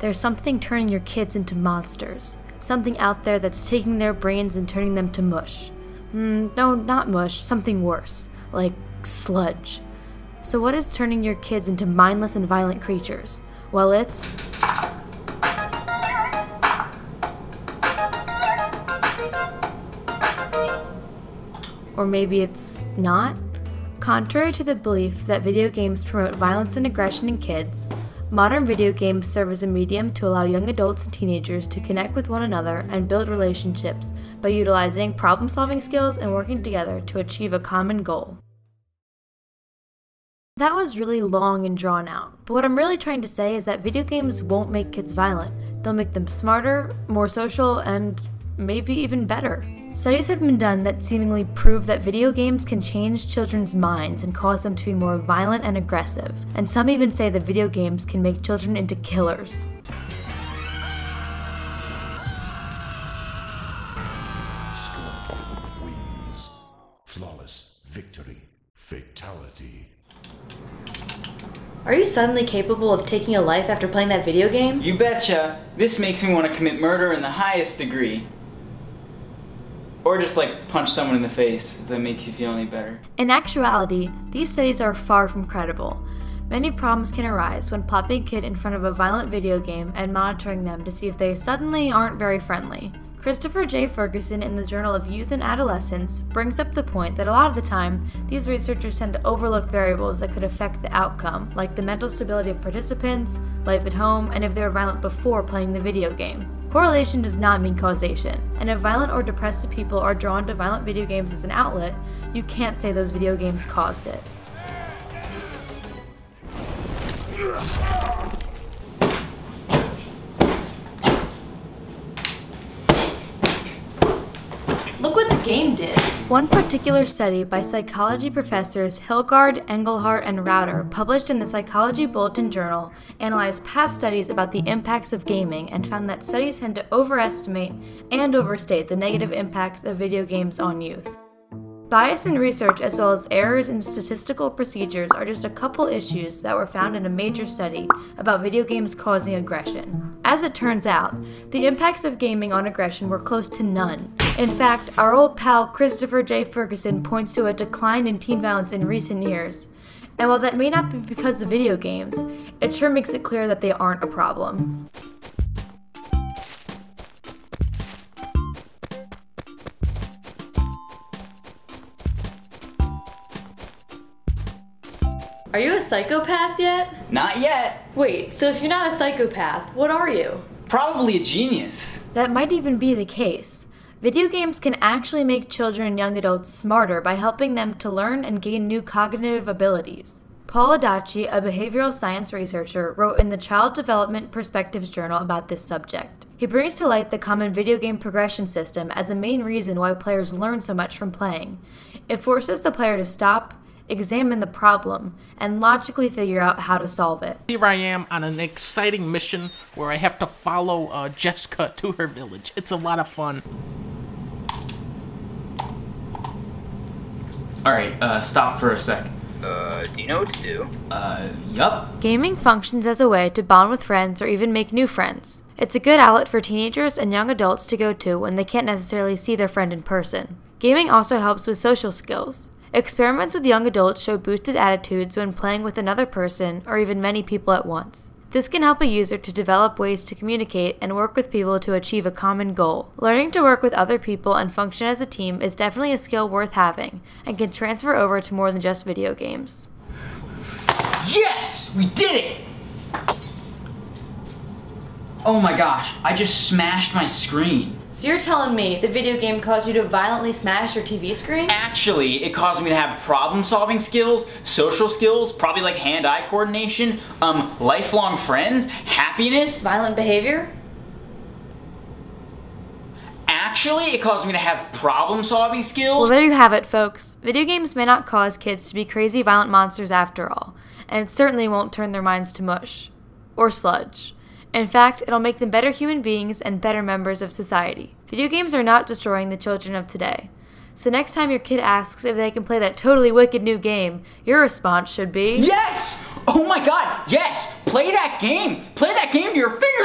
There's something turning your kids into monsters. Something out there that's taking their brains and turning them to mush. No, not mush, something worse. Like sludge. So what is turning your kids into mindless and violent creatures? Well, it's... Or maybe it's not? Contrary to the belief that video games promote violence and aggression in kids, modern video games serve as a medium to allow young adults and teenagers to connect with one another and build relationships by utilizing problem-solving skills and working together to achieve a common goal. That was really long and drawn out, but what I'm really trying to say is that video games won't make kids violent. They'll make them smarter, more social, and maybe even better. Studies have been done that seemingly prove that video games can change children's minds and cause them to be more violent and aggressive, and some even say that video games can make children into killers. Scorpion wins. Flawless victory. Fatality. Are you suddenly capable of taking a life after playing that video game? You betcha. This makes me want to commit murder in the highest degree. Or just like punch someone in the face if that makes you feel any better. In actuality, these studies are far from credible. Many problems can arise when plopping a kid in front of a violent video game and monitoring them to see if they suddenly aren't very friendly. Christopher J. Ferguson in the Journal of Youth and Adolescence brings up the point that a lot of the time, these researchers tend to overlook variables that could affect the outcome, like the mental stability of participants, life at home, and if they were violent before playing the video game. Correlation does not mean causation, and if violent or depressive people are drawn to violent video games as an outlet, you can't say those video games caused it. Look what the game did! One particular study by psychology professors Hilgard, Engelhardt, and Rauter, published in the Psychology Bulletin Journal, analyzed past studies about the impacts of gaming and found that studies tend to overestimate and overstate the negative impacts of video games on youth. Bias in research as well as errors in statistical procedures are just a couple issues that were found in a major study about video games causing aggression. As it turns out, the impacts of gaming on aggression were close to none. In fact, our old pal Christopher J. Ferguson points to a decline in teen violence in recent years. And while that may not be because of video games, it sure makes it clear that they aren't a problem. Are you a psychopath yet? Not yet. Wait, so if you're not a psychopath, what are you? Probably a genius. That might even be the case. Video games can actually make children and young adults smarter by helping them to learn and gain new cognitive abilities. Paul Adachi, a behavioral science researcher, wrote in the Child Development Perspectives Journal about this subject. He brings to light the common video game progression system as a main reason why players learn so much from playing. It forces the player to stop, examine the problem, and logically figure out how to solve it. Here I am on an exciting mission where I have to follow Jessica to her village. It's a lot of fun. Alright, stop for a sec. Do you know what to do? Yup. Gaming functions as a way to bond with friends or even make new friends. It's a good outlet for teenagers and young adults to go to when they can't necessarily see their friend in person. Gaming also helps with social skills. Experiments with young adults show boosted attitudes when playing with another person or even many people at once. This can help a user to develop ways to communicate and work with people to achieve a common goal. Learning to work with other people and function as a team is definitely a skill worth having and can transfer over to more than just video games. Yes! We did it! Oh my gosh, I just smashed my screen. So you're telling me the video game caused you to violently smash your TV screen? Actually, it caused me to have problem-solving skills, social skills, probably like hand-eye coordination, lifelong friends, happiness. Violent behavior? Actually, it caused me to have problem-solving skills. Well, there you have it, folks. Video games may not cause kids to be crazy, violent monsters after all, and it certainly won't turn their minds to mush. Or sludge. In fact, it'll make them better human beings and better members of society. Video games are not destroying the children of today. So next time your kid asks if they can play that totally wicked new game, your response should be... Yes! Oh my god, yes! Play that game! Play that game to your fingertips!